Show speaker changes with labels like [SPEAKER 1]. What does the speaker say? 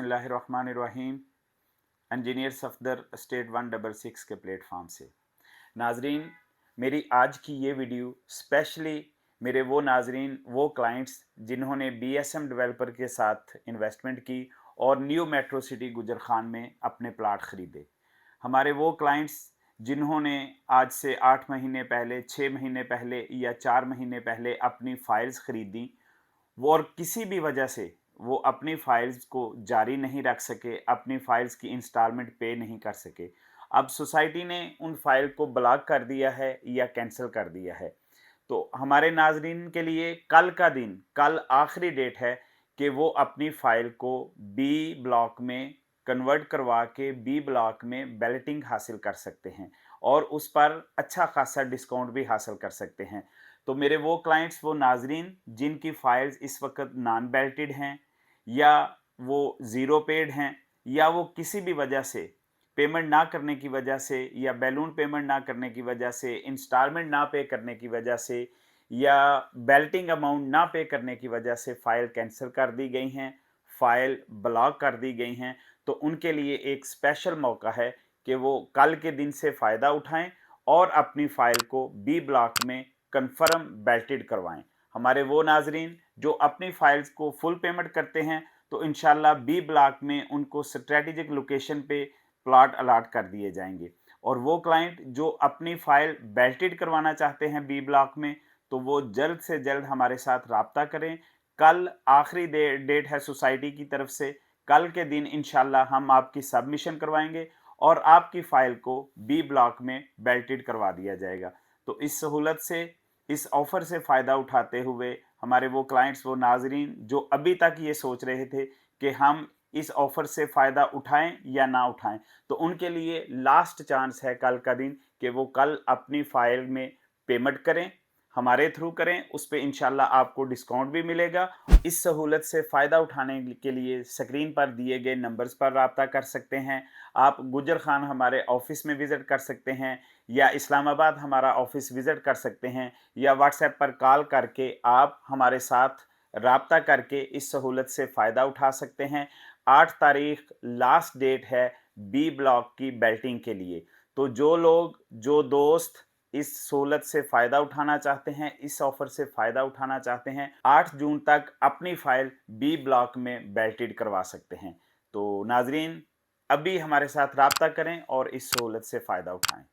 [SPEAKER 1] बिस्मिल्लाहिर्रहमानिर्रहीम। Engineer Safdar state 166 के platform से नाजरीन, मेरी आज की ये वीडियो स्पेशली मेरे वो नाजरीन, वो क्लाइंट्स जिन्होंने बीएसएम डेवलपर के साथ इन्वेस्टमेंट की और न्यू मेट्रो सिटी गुजर खान में अपने प्लाट ख़रीदे। हमारे वो क्लाइंट्स जिन्होंने आज से 8 महीने पहले, 6 महीने पहले या 4 महीने पहले अपनी फ़ाइल्स ख़रीदी, वो और किसी भी वजह से वो अपनी फाइल्स को जारी नहीं रख सके, अपनी फाइल्स की इंस्टॉलमेंट पे नहीं कर सके। अब सोसाइटी ने उन फाइल को ब्लॉक कर दिया है या कैंसिल कर दिया है। तो हमारे नाजरीन के लिए कल का दिन, कल आखिरी डेट है कि वो अपनी फाइल को बी ब्लॉक में कन्वर्ट करवा के बी ब्लॉक में बैलेटिंग हासिल कर सकते हैं और उस पर अच्छा खासा डिस्काउंट भी हासिल कर सकते हैं। तो मेरे वो क्लाइंट्स, वो नाजरीन जिनकी फाइल्स इस वक्त नॉन बैलेटेड हैं या वो ज़ीरो पेड हैं या वो किसी भी वजह से पेमेंट ना करने की वजह से या बैलून पेमेंट ना करने की वजह से, इंस्टॉलमेंट ना पे करने की वजह से या बैलेटिंग अमाउंट ना पे करने की वजह से फ़ाइल कैंसिल कर दी गई हैं, फ़ाइल ब्लॉक कर दी गई हैं, तो उनके लिए एक स्पेशल मौका है कि वो कल के दिन से फ़ायदा उठाएं और अपनी फ़ाइल को बी ब्लॉक में कन्फर्म बैलेटेड करवाएं। हमारे वो नाजरीन जो अपनी फाइल्स को फुल पेमेंट करते हैं, तो इंशाल्लाह बी ब्लॉक में उनको स्ट्रेटेजिक लोकेशन पे प्लॉट अलाट कर दिए जाएंगे। और वो क्लाइंट जो अपनी फाइल बैलेटेड करवाना चाहते हैं बी ब्लॉक में, तो वो जल्द से जल्द हमारे साथ रब्ता करें। कल आखिरी डेट है सोसाइटी की तरफ से। कल के दिन इंशाल्लाह हम आपकी सबमिशन करवाएंगे और आपकी फ़ाइल को बी ब्लॉक में बैलेटेड करवा दिया जाएगा। तो इस सहूलत से, इस ऑफ़र से फ़ायदा उठाते हुए हमारे वो क्लाइंट्स, वो नाज़रीन जो अभी तक ये सोच रहे थे कि हम इस ऑफ़र से फ़ायदा उठाएं या ना उठाएं, तो उनके लिए लास्ट चांस है कल का दिन कि वो कल अपनी फ़ाइल में पेमेंट करें, हमारे थ्रू करें। उस पे इंशाल्लाह आपको डिस्काउंट भी मिलेगा। इस सहूलत से फ़ायदा उठाने के लिए स्क्रीन पर दिए गए नंबर्स पर रब्ता कर सकते हैं। आप गुजर खान हमारे ऑफ़िस में विज़िट कर सकते हैं या इस्लामाबाद हमारा ऑफ़िस विज़िट कर सकते हैं या व्हाट्सएप पर कॉल करके आप हमारे साथ रब्ता करके इस सहूलत से फ़ायदा उठा सकते हैं। 8 तारीख लास्ट डेट है बी ब्लॉक की बैलेटिंग के लिए। तो जो लोग, जो दोस्त इस सहूलत से फ़ायदा उठाना चाहते हैं, इस ऑफ़र से फ़ायदा उठाना चाहते हैं, 8 जून तक अपनी फ़ाइल बी ब्लॉक में बैलेटेड करवा सकते हैं। तो नाज़रीन, अभी हमारे साथ रब्ता करें और इस सहूलत से फ़ायदा उठाएं।